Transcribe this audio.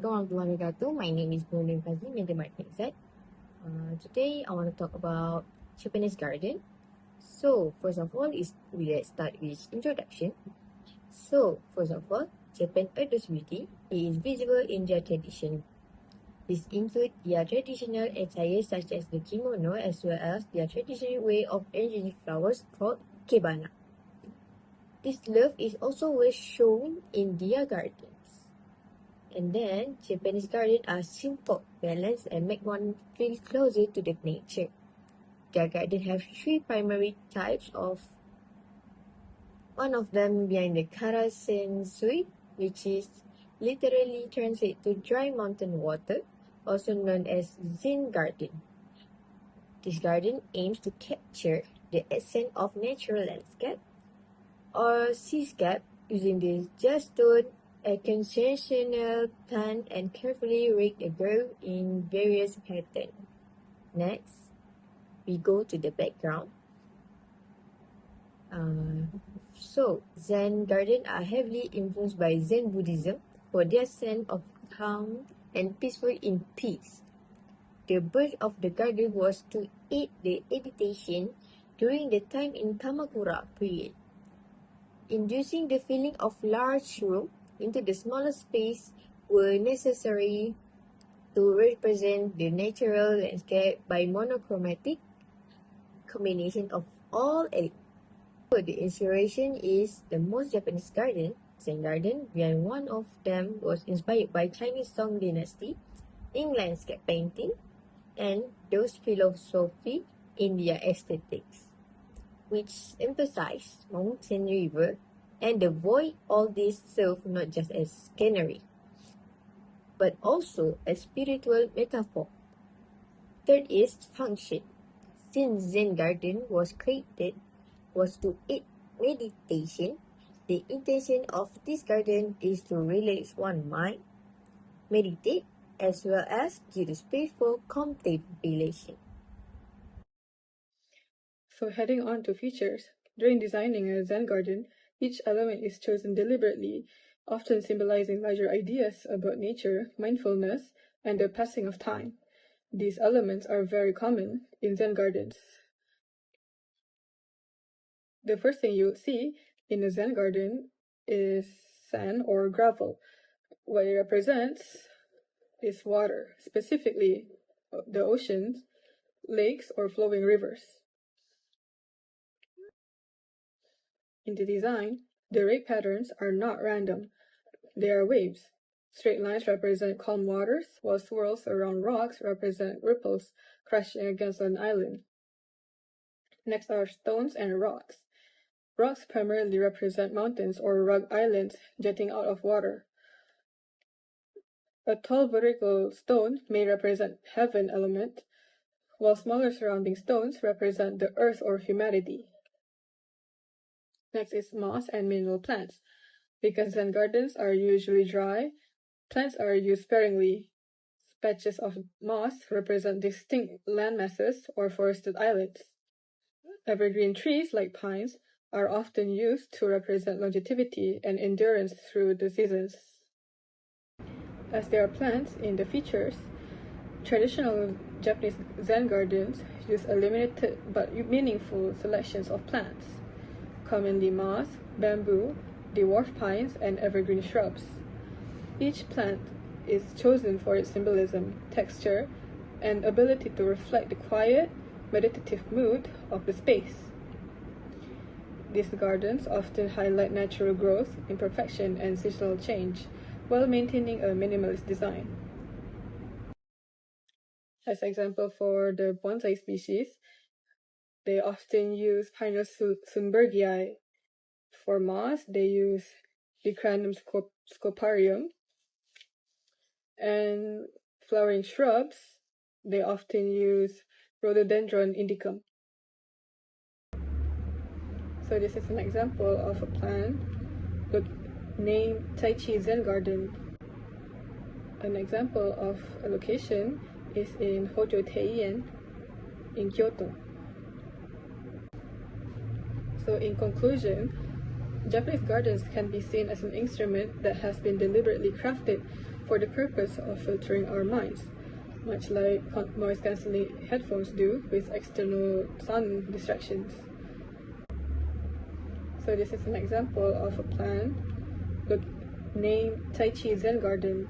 Assalamualaikum warahmatullahi wabarakatuh. My name is Fazleen, Major Z. Today I want to talk about Japanese garden. So first of all, let's start with introduction. So first of all, Japan adores beauty. It is visible in their tradition. This includes their traditional attire such as the kimono as well as their traditional way of arranging flowers called kebana. This love is also well shown in their gardens. And then, Japanese gardens are simple, balanced, and make one feel closer to the nature. Their garden have three primary types of. One of them being the Karasensui, which is literally translated to dry mountain water, also known as Zen garden. This garden aims to capture the essence of natural landscape or seascape using the just stone, a conventional plant, and carefully rigged a grove in various patterns. Next, we go to the background. So, Zen gardens are heavily influenced by Zen Buddhism for their sense of calm and peaceful in peace. The birth of the garden was to aid the meditation during the time in Kamakura period, inducing the feeling of large room into the smaller space were necessary to represent the natural landscape by monochromatic combination of all elements. So the inspiration is the most Japanese garden, Zen garden, and one of them was inspired by Chinese Song Dynasty in landscape painting and those philosophy in their aesthetics, which emphasize mountain, river, and the void. All this serve not just as scenery, but also a spiritual metaphor. Third is function. Since Zen garden was created was to aid meditation, the intention of this garden is to relax one mind, meditate, as well as give the space for contemplation. So heading on to features, during designing a Zen garden, each element is chosen deliberately, often symbolizing larger ideas about nature, mindfulness, and the passing of time. These elements are very common in Zen gardens. The first thing you'll see in a Zen garden is sand or gravel. What it represents is water, specifically the oceans, lakes, or flowing rivers. In the design, the ray patterns are not random. They are waves. Straight lines represent calm waters, while swirls around rocks represent ripples crashing against an island. Next are stones and rocks. Rocks primarily represent mountains or rugged islands jutting out of water. A tall vertical stone may represent heaven element, while smaller surrounding stones represent the earth or humanity. Next is moss and mineral plants. Because Zen gardens are usually dry, plants are used sparingly. Patches of moss represent distinct land masses or forested islands. Evergreen trees, like pines, are often used to represent longevity and endurance through the seasons. As there are plants in the features, traditional Japanese Zen gardens use a limited but meaningful selections of plants, commonly moss, bamboo, dwarf pines, and evergreen shrubs. Each plant is chosen for its symbolism, texture, and ability to reflect the quiet, meditative mood of the space. These gardens often highlight natural growth, imperfection, and seasonal change, while maintaining a minimalist design. As example for the bonsai species, they often use Pinus sumbergii. For moss, they use Dicranum scoparium. And flowering shrubs, they often use Rhododendron indicum. So this is an example of a plant named Tai Chi Zen Garden. An example of a location is in Hojo Teien in Kyoto. So in conclusion, Japanese gardens can be seen as an instrument that has been deliberately crafted for the purpose of filtering our minds, much like noise-cancelling headphones do with external sound distractions. So this is an example of a plant named Tai Chi Zen Garden,